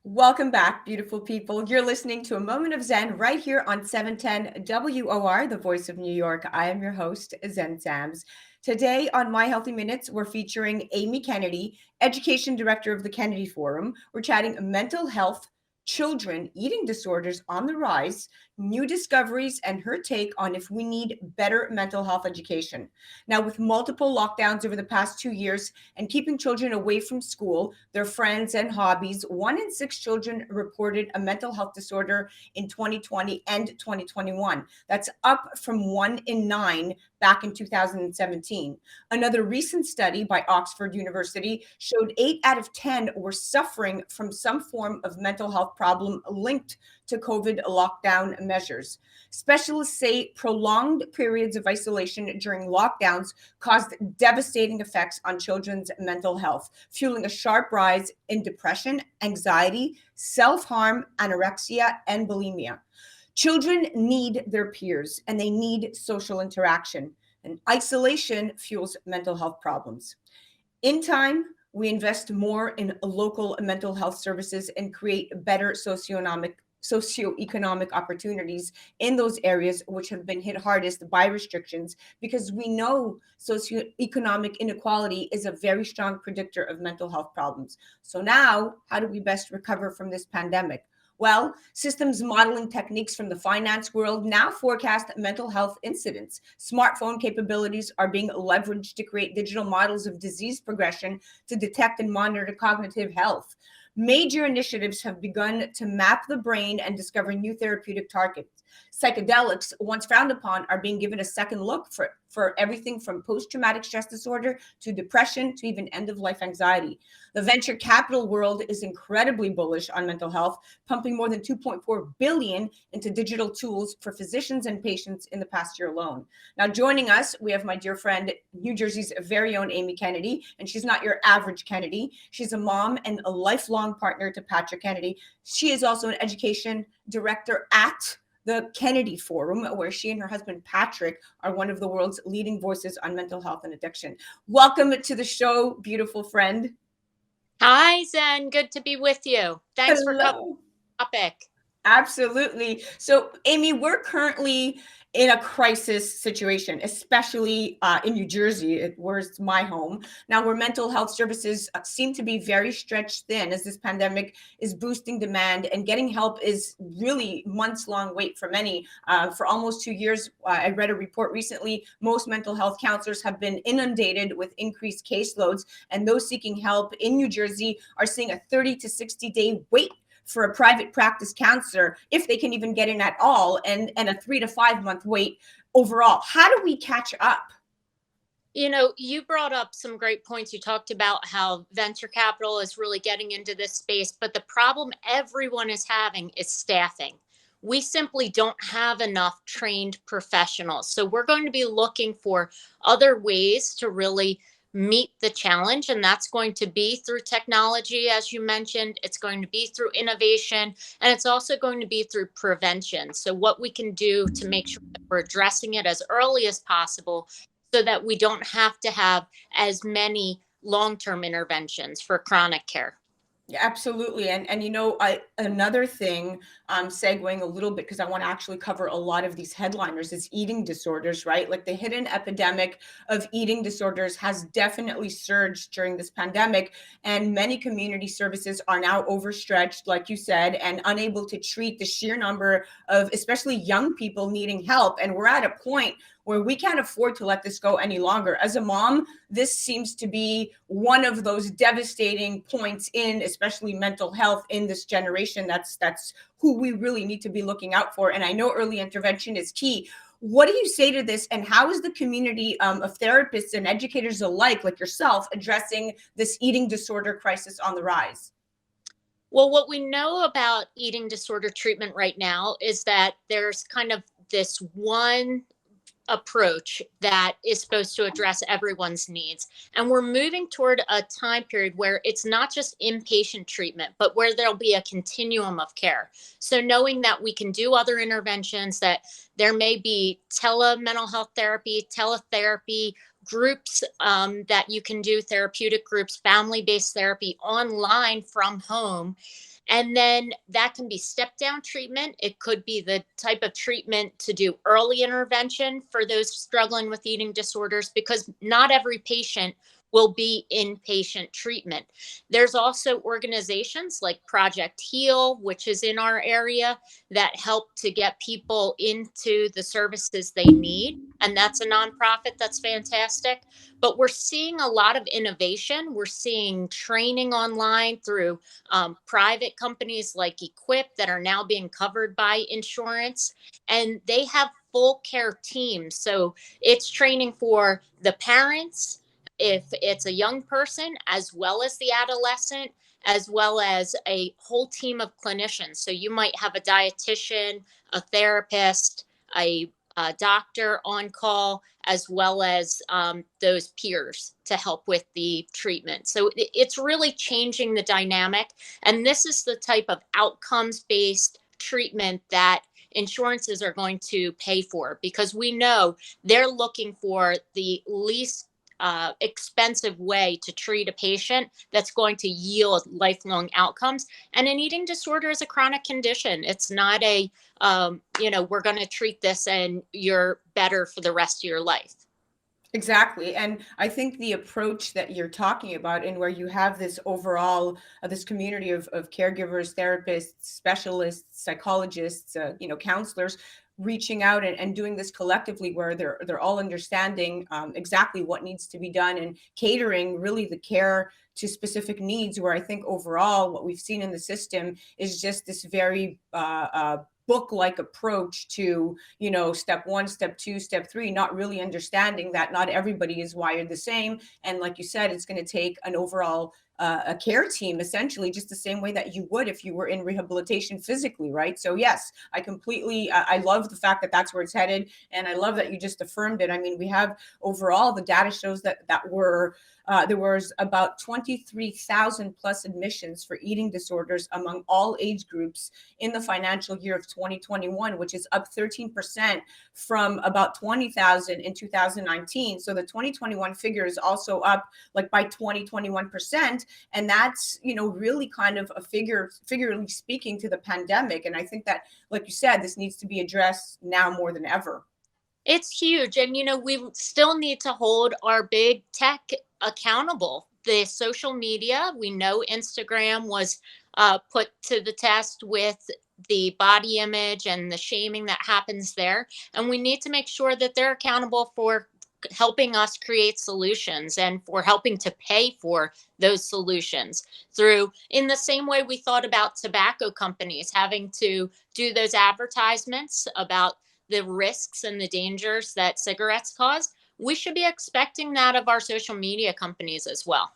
Welcome back, beautiful people. You're listening to A Moment of Zen right here on 710 WOR, the voice of New York. I am your host, Zen Sams. Today on My Healthy Minutes, we're featuring Amy Kennedy, Education Director of the Kennedy Forum. We're chatting mental health, children, eating disorders on the rise, new discoveries, and her take on if we need better mental health education. Now, with multiple lockdowns over the past 2 years and keeping children away from school, their friends, and hobbies, 1 in 6 children reported a mental health disorder in 2020 and 2021. That's up from 1 in 9 back in 2017. Another recent study by Oxford University showed 8 out of 10 were suffering from some form of mental health problem linked to COVID lockdown measures. Specialists say prolonged periods of isolation during lockdowns caused devastating effects on children's mental health, fueling a sharp rise in depression, anxiety, self-harm, anorexia, and bulimia. Children need their peers and they need social interaction, and isolation fuels mental health problems. In time, we invest more in local mental health services and create better socioeconomic opportunities in those areas which have been hit hardest by restrictions, because we know socioeconomic inequality is a very strong predictor of mental health problems. So now, how do we best recover from this pandemic? Well, systems modeling techniques from the finance world now forecast mental health incidents. Smartphone capabilities are being leveraged to create digital models of disease progression to detect and monitor cognitive health. Major initiatives have begun to map the brain and discover new therapeutic targets. Psychedelics, once frowned upon, are being given a second look for everything from post-traumatic stress disorder to depression to even end-of-life anxiety. The venture capital world is incredibly bullish on mental health, pumping more than 2.4 billion into digital tools for physicians and patients in the past year alone. Now, joining us, we have my dear friend, New Jersey's very own Amy Kennedy, and she's not your average Kennedy. She's a mom and a lifelong partner to Patrick Kennedy. She is also an education director at the Kennedy Forum, where she and her husband Patrick are one of the world's leading voices on mental health and addiction. Welcome to the show, beautiful friend. Hi, Zen. Good to be with you. Thanks for covering Hello. the topic. Absolutely. So, Amy, we're currently in a crisis situation, especially in New Jersey, where it's my home now, where mental health services seem to be very stretched thin as this pandemic is boosting demand, and getting help is really months long wait for many. For almost 2 years, I read a report recently. Most mental health counselors have been inundated with increased caseloads, and those seeking help in New Jersey are seeing a 30 to 60-day wait for a private practice counselor, if they can even get in at all, and a 3 to 5 month wait overall. How do we catch up? You brought up some great points. You talked about how venture capital is really getting into this space, but the problem everyone is having is staffing. We simply don't have enough trained professionals. So we're going to be looking for other ways to really meet the challenge. And that's going to be through technology, as you mentioned. It's going to be through innovation, and it's also going to be through prevention. So what we can do to make sure that we're addressing it as early as possible so that we don't have to have as many long-term interventions for chronic care. Yeah, absolutely. And another thing, segueing a little bit, because I want to actually cover a lot of these headliners, is eating disorders, right? Like, the hidden epidemic of eating disorders has definitely surged during this pandemic, and many community services are now overstretched, like you said, and unable to treat the sheer number of especially young people needing help. And we're at a point where we can't afford to let this go any longer. As a mom, this seems to be one of those devastating points in especially mental health in this generation. That's who we really need to be looking out for. And I know early intervention is key. What do you say to this, and how is the community of therapists and educators alike, like yourself, addressing this eating disorder crisis on the rise? Well, what we know about eating disorder treatment right now is that there's kind of this one approach that is supposed to address everyone's needs. And we're moving toward a time period where it's not just inpatient treatment, but where there'll be a continuum of care. So knowing that we can do other interventions, that there may be tele mental health therapy, teletherapy, groups that you can do, therapeutic groups, family-based therapy online from home. And then that can be step down treatment. It could be the type of treatment to do early intervention for those struggling with eating disorders, because not every patient will be inpatient treatment. There's also organizations like Project Heal, which is in our area, that help to get people into the services they need. And that's a nonprofit that's fantastic. But we're seeing a lot of innovation. We're seeing training online through private companies like Equip that are now being covered by insurance, and they have full care teams. So it's training for the parents, if it's a young person, as well as the adolescent, as well as a whole team of clinicians. So you might have a dietitian, a therapist, a doctor on call, as well as those peers to help with the treatment. So it's really changing the dynamic. And this is the type of outcomes based treatment that insurances are going to pay for, because we know they're looking for the least expensive way to treat a patient that's going to yield lifelong outcomes. And an eating disorder is a chronic condition. It's not a, we're going to treat this and you're better for the rest of your life. Exactly. And I think the approach that you're talking about, and where you have this overall, this community of caregivers, therapists, specialists, psychologists, counselors, reaching out and doing this collectively, where they're all understanding exactly what needs to be done and catering really the care to specific needs, where I think overall what we've seen in the system is just this very book-like approach to, step one, step two, step three, not really understanding that not everybody is wired the same. And like you said, it's going to take an overall a care team, essentially, just the same way that you would if you were in rehabilitation physically, right? So yes, I completely, I love the fact that that's where it's headed, and I love that you just affirmed it. I mean, we have overall, the data shows that there was about 23,000 plus admissions for eating disorders among all age groups in the financial year of 2021, which is up 13% from about 20,000 in 2019. So the 2021 figure is also up like by 21%. And that's, really kind of a figuratively speaking, to the pandemic. And I think that, like you said, this needs to be addressed now more than ever. It's huge. And, we still need to hold our big tech accountable. The social media, we know Instagram was put to the test with the body image and the shaming that happens there. And we need to make sure that they're accountable for helping us create solutions and for helping to pay for those solutions through, in the same way we thought about tobacco companies having to do those advertisements about the risks and the dangers that cigarettes cause. We should be expecting that of our social media companies as well.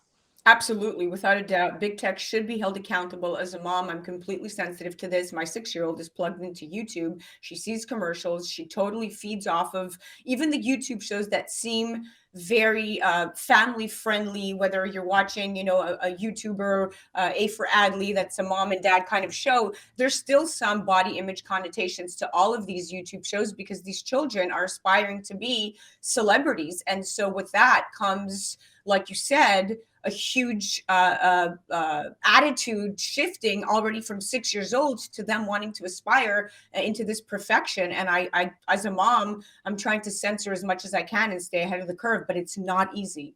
Absolutely, without a doubt. Big tech should be held accountable. As a mom, I'm completely sensitive to this. My 6-year-old is plugged into YouTube. She sees commercials. She totally feeds off of even the YouTube shows that seem very family friendly, whether you're watching, a YouTuber, A for Adley, that's a mom and dad kind of show. There's still some body image connotations to all of these YouTube shows, because these children are aspiring to be celebrities. And so with that comes, like you said, a huge attitude shifting already from 6 years old to them wanting to aspire into this perfection. And I, as a mom, I'm trying to censor as much as I can and stay ahead of the curve, but it's not easy.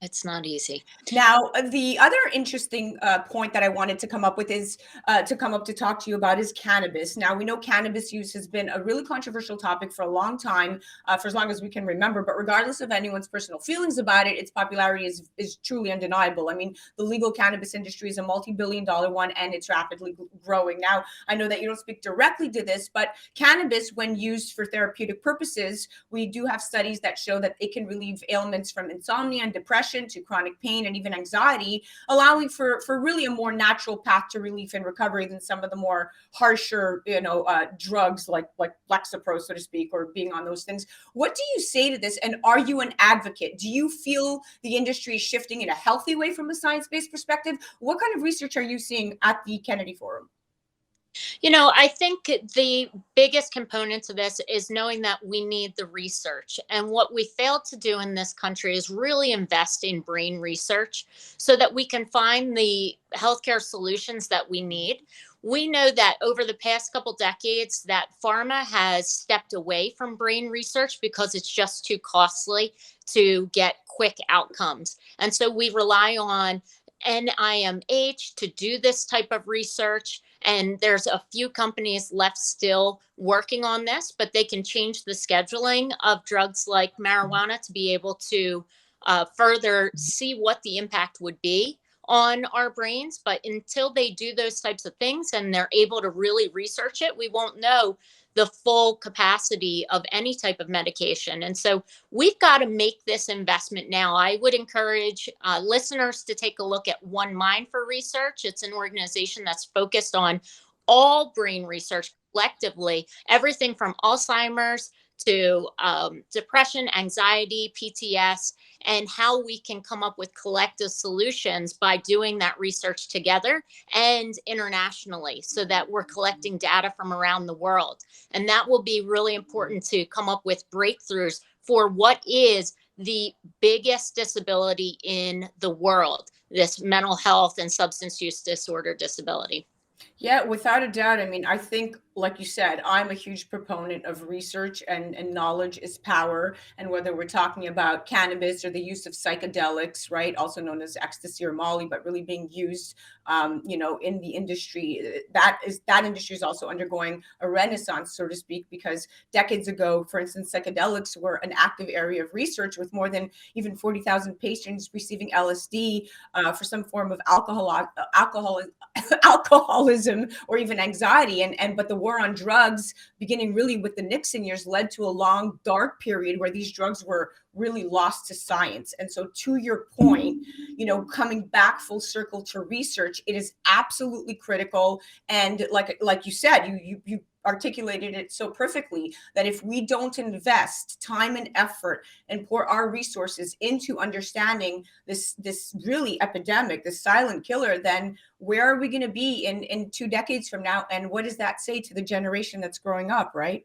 It's not easy. Now, the other interesting point that I wanted to come up with is to talk to you about is cannabis. Now, we know cannabis use has been a really controversial topic for a long time, for as long as we can remember. But regardless of anyone's personal feelings about it, its popularity is truly undeniable. I mean, the legal cannabis industry is a multi-billion-dollar one, and it's rapidly growing. Now, I know that you don't speak directly to this, but cannabis, when used for therapeutic purposes, we do have studies that show that it can relieve ailments from insomnia and depression to chronic pain and even anxiety, allowing for really a more natural path to relief and recovery than some of the more harsher, drugs like Lexapro, so to speak, or being on those things. What do you say to this? And are you an advocate? Do you feel the industry is shifting in a healthy way from a science-based perspective? What kind of research are you seeing at the Kennedy Forum? I think the biggest component to this is knowing that we need the research. And what we failed to do in this country is really invest in brain research so that we can find the healthcare solutions that we need. We know that over the past couple decades that pharma has stepped away from brain research because it's just too costly to get quick outcomes. And so we rely on NIMH to do this type of research, and there's a few companies left still working on this, but they can change the scheduling of drugs like marijuana to be able to further see what the impact would be on our brains. But until they do those types of things and they're able to really research it, we won't know the full capacity of any type of medication. And so we've got to make this investment now. I would encourage listeners to take a look at One Mind for Research. It's an organization that's focused on all brain research collectively, everything from Alzheimer's to depression, anxiety, PTS, and how we can come up with collective solutions by doing that research together and internationally so that we're collecting data from around the world. And that will be really important to come up with breakthroughs for what is the biggest disability in the world, this mental health and substance use disorder disability. Yeah, without a doubt. I mean, I think, like you said, I'm a huge proponent of research, and knowledge is power. And whether we're talking about cannabis or the use of psychedelics, right, also known as ecstasy or Molly, but really being used, in the industry, that industry is also undergoing a renaissance, so to speak, because decades ago, for instance, psychedelics were an active area of research with more than even 40,000 patients receiving LSD for some form of alcoholism or even anxiety. And but the war on drugs, beginning really with the Nixon years, led to a long dark period where these drugs were really lost to science. And so, to your point, coming back full circle to research, it is absolutely critical. And like you said, you articulated it so perfectly, that if we don't invest time and effort and pour our resources into understanding this really epidemic, this silent killer, then where are we going to be in 2 decades from now? And what does that say to the generation that's growing up, right?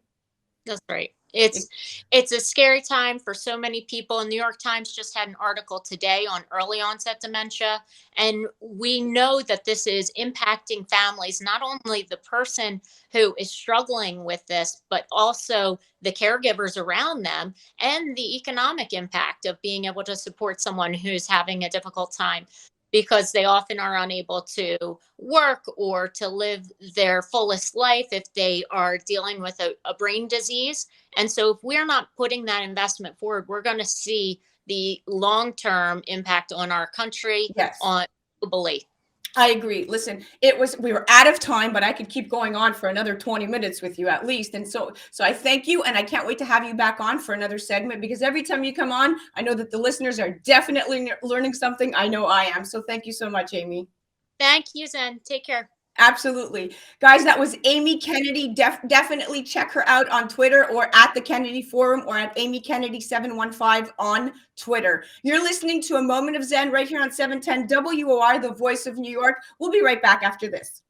That's right. It's a scary time for so many people. And New York Times just had an article today on early onset dementia. And we know that this is impacting families, not only the person who is struggling with this, but also the caregivers around them, and the economic impact of being able to support someone who's having a difficult time because they often are unable to work or to live their fullest life if they are dealing with a brain disease. And so, if we're not putting that investment forward, we're going to see the long term impact on our country, Yes. on globally. I agree. Listen, we were out of time, but I could keep going on for another 20 minutes with you at least. And so I thank you, and I can't wait to have you back on for another segment, because every time you come on, I know that the listeners are definitely learning something. I know I am. So thank you so much, Amy. Thank you, Zen. Take care. Absolutely. Guys, that was Amy Kennedy. Definitely check her out on Twitter, or at the Kennedy Forum, or at Amy Kennedy 715 on Twitter. You're listening to A Moment of Zen right here on 710 WOR, the voice of New York. We'll be right back after this.